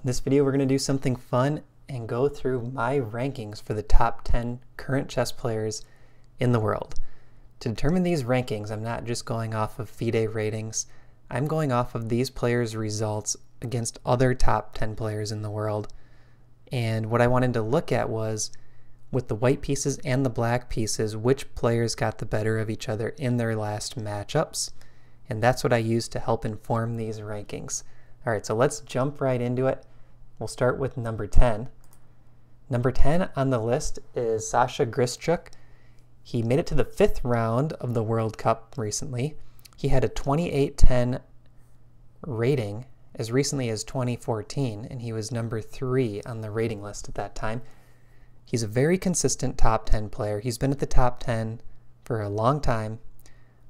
In this video, we're going to do something fun and go through my rankings for the top 10 current chess players in the world. To determine these rankings, I'm not just going off of FIDE ratings. I'm going off of these players' results against other top 10 players in the world. And what I wanted to look at was, with the white pieces and the black pieces, which players got the better of each other in their last matchups. And that's what I used to help inform these rankings. All right, so let's jump right into it. We'll start with number 10. Number 10 on the list is Sasha Grischuk. He made it to the 5th round of the World Cup recently. He had a 28-10 rating as recently as 2014, and he was number 3 on the rating list at that time. He's a very consistent top 10 player. He's been at the top 10 for a long time,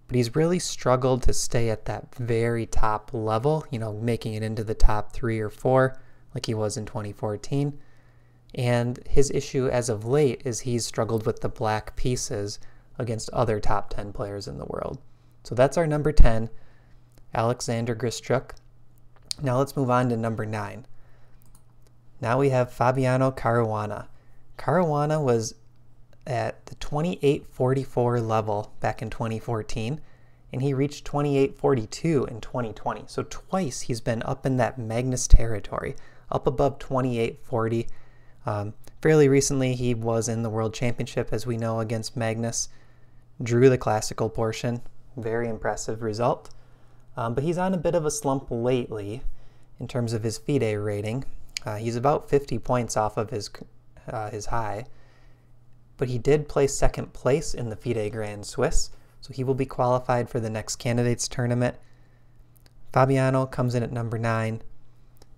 but he's really struggled to stay at that very top level, making it into the top 3 or 4 like he was in 2014. And his issue as of late is he's struggled with the black pieces against other top 10 players in the world. So that's our number 10, Alexander Grischuk. Now let's move on to number 9. Now we have Fabiano Caruana. Caruana was at the 28-44 level back in 2014, and he reached 28-42 in 2020. So twice he's been up in that Magnus territory, up above 28-40. Fairly recently he was in the World Championship, as we know, against Magnus. Drew the classical portion. Very impressive result. But he's on a bit of a slump lately in terms of his FIDE rating. He's about 50 points off of his high. But he did place 2nd place in the FIDE Grand Swiss, so he will be qualified for the next candidates tournament. Fabiano comes in at number 9.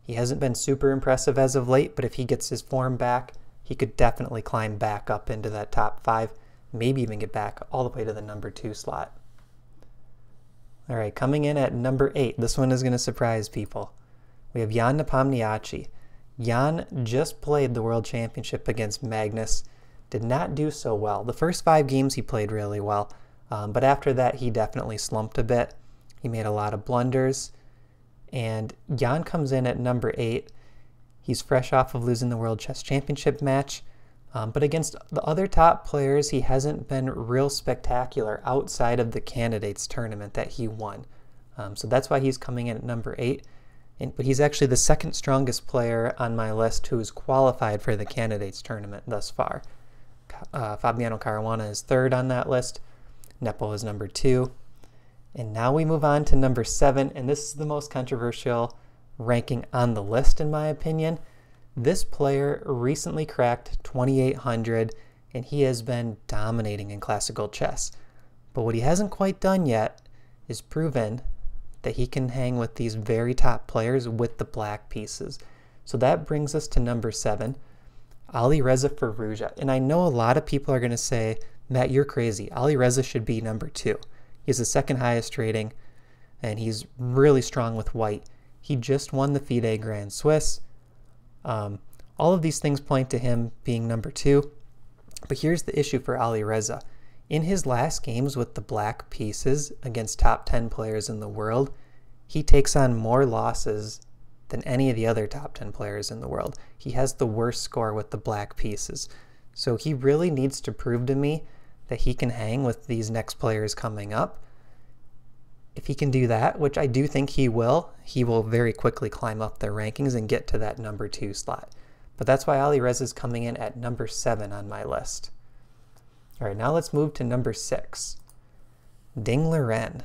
He hasn't been super impressive as of late, but if he gets his form back, he could definitely climb back up into that top 5, maybe even get back all the way to the number 2 slot. All right, coming in at number 8, this one is going to surprise people. We have Jan Nepomniachtchi. Jan just played the World Championship against Magnus, did not do so well. The first 5 games he played really well, but after that he definitely slumped a bit. He made a lot of blunders. And Jan comes in at number 8. He's fresh off of losing the World Chess Championship match. But against the other top players, he hasn't been real spectacular outside of the candidates tournament that he won. So that's why he's coming in at number 8. But he's actually the 2nd strongest player on my list who is qualified for the candidates tournament thus far. Fabiano Caruana is 3rd on that list. Nepo is number 2. And now we move on to number 7, and this is the most controversial ranking on the list in my opinion. This player recently cracked 2800, and he has been dominating in classical chess. But what he hasn't quite done yet is proven that he can hang with these very top players with the black pieces. So that brings us to number 7, Alireza Firouzja. And I know a lot of people are going to say, Matt, you're crazy. Alireza should be number 2. He has the 2nd highest rating, and he's really strong with white. He just won the FIDE Grand Swiss. All of these things point to him being number 2. But here's the issue for Alireza. In his last games with the black pieces against top 10 players in the world, he takes on more losses than any of the other top 10 players in the world. He has the worst score with the black pieces. So he really needs to prove to me that he can hang with these next players coming up. If he can do that, which I do think he will very quickly climb up their rankings and get to that number 2 slot. But that's why Alireza is coming in at number 7 on my list. All right, now let's move to number 6. Ding Liren.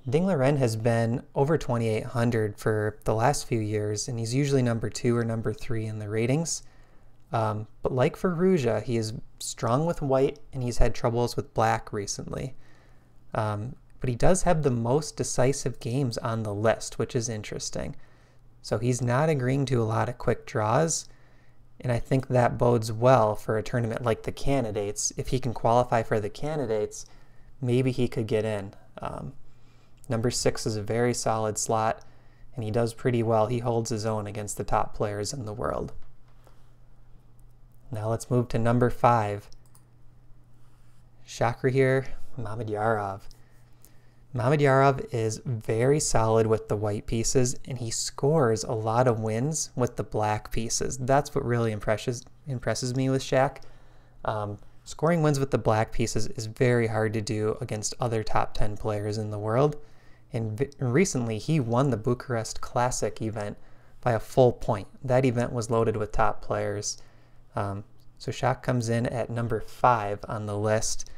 Ding Liren has been over 2800 for the last few years, and he's usually number 2 or number 3 in the ratings. But like Firouzja, he is strong with white, and he's had troubles with black recently. But he does have the most decisive games on the list, which is interesting. So he's not agreeing to a lot of quick draws, and I think that bodes well for a tournament like the candidates. If he can qualify for the candidates, maybe he could get in. Number 6 is a very solid slot, and he does pretty well. He holds his own against the top players in the world. Now let's move to number 5. Mamedyarov. Mamedyarov is very solid with the white pieces, and he scores a lot of wins with the black pieces. That's what really impresses me with Shaq. Scoring wins with the black pieces is very hard to do against other top 10 players in the world. And recently, he won the Bucharest Classic event by a full point. That event was loaded with top players. So Shaq comes in at number 5 on the list,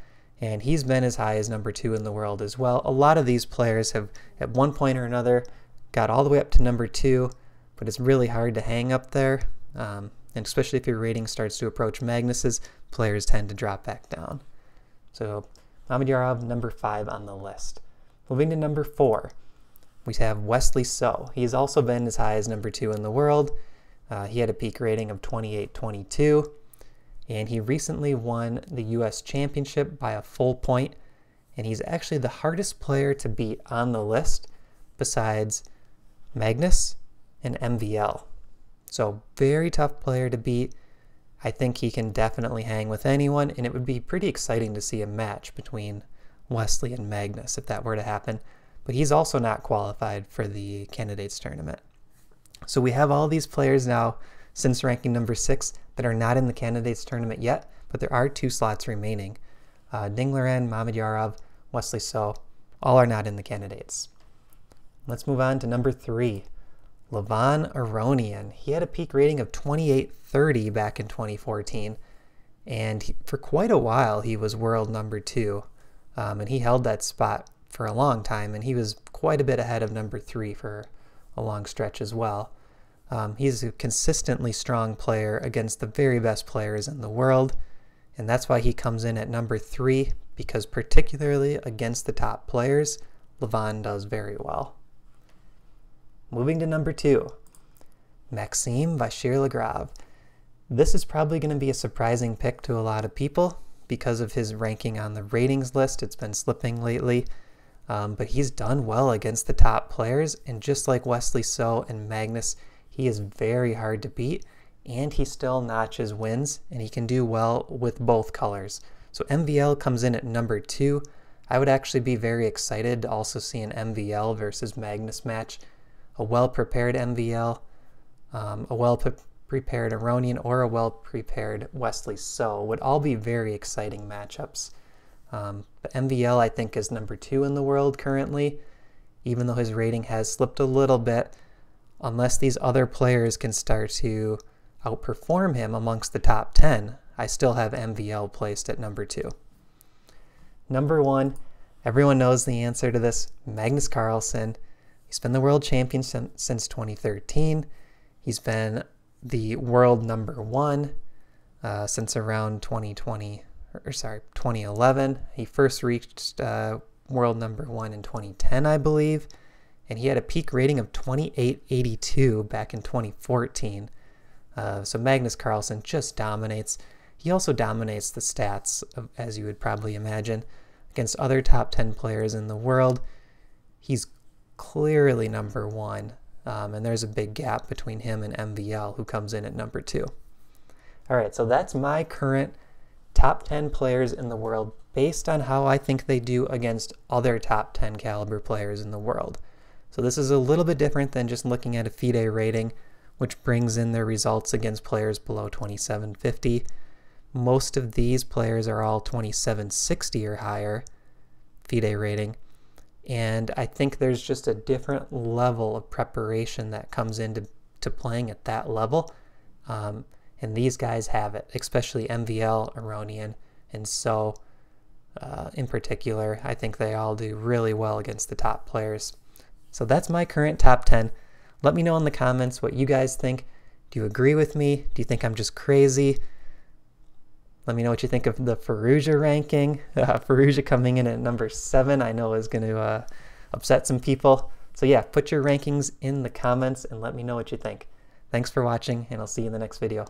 and he's been as high as number 2 in the world as well. A lot of these players have, at one point or another, got all the way up to number 2, but it's really hard to hang up there. And especially if your rating starts to approach Magnus's, players tend to drop back down. So Mamedyarov, number 5 on the list. Moving to number 4, we have Wesley So. He's also been as high as number 2 in the world. He had a peak rating of 28-22, and he recently won the US Championship by a full point, and he's actually the hardest player to beat on the list besides Magnus and MVL. So very tough player to beat. I think he can definitely hang with anyone, and it would be pretty exciting to see a match between Wesley and Magnus if that were to happen. But he's also not qualified for the candidates tournament. So we have all these players now since ranking number 6 that are not in the candidates tournament yet, but there are 2 slots remaining. Liren, Mamedyarov, Wesley So, all are not in the candidates. Let's move on to number 3. Levon Aronian. He had a peak rating of 28-30 back in 2014, and for quite a while he was world number 2, and he held that spot for a long time, and he was quite a bit ahead of number 3 for a long stretch as well. He's a consistently strong player against the very best players in the world, and that's why he comes in at number 3, because particularly against the top players, Levon does very well. Moving to number 2, Maxime vachier-lagrave. This is probably going to be a surprising pick to a lot of people because of his ranking on the ratings list. It's been slipping lately, but he's done well against the top players, and just like Wesley So and Magnus, he is very hard to beat, and he still notches wins, and he can do well with both colors. So MVL comes in at number 2. I would actually be very excited to also see an MVL versus Magnus match. A well-prepared MVL, a well-prepared Aronian, or a well-prepared Wesley So would all be very exciting matchups. But MVL, I think, is number 2 in the world currently, even though his rating has slipped a little bit. Unless these other players can start to outperform him amongst the top 10, I still have MVL placed at number 2. Number 1, everyone knows the answer to this, Magnus Carlsen. He's been the world champion since 2013. He's been the world number 1 since around 2011. He first reached world number 1 in 2010, I believe, and he had a peak rating of 28-82 back in 2014. So Magnus Carlsen just dominates. He also dominates the stats, as you would probably imagine, against other top 10 players in the world. He's clearly number 1, and there's a big gap between him and MVL, who comes in at number 2. All right, so that's my current top 10 players in the world based on how I think they do against other top 10 caliber players in the world. So this is a little bit different than just looking at a FIDE rating, which brings in their results against players below 2750. Most of these players are all 2760 or higher FIDE rating. And I think there's just a different level of preparation that comes into playing at that level. And these guys have it, especially MVL, Aronian, and So in particular. I think they all do really well against the top players. So that's my current top 10. Let me know in the comments what you guys think. Do you agree with me? Do you think I'm just crazy? Let me know what you think of the Firouzja ranking. Firouzja coming in at number 7 I know is going to upset some people. So yeah, put your rankings in the comments and let me know what you think. Thanks for watching, and I'll see you in the next video.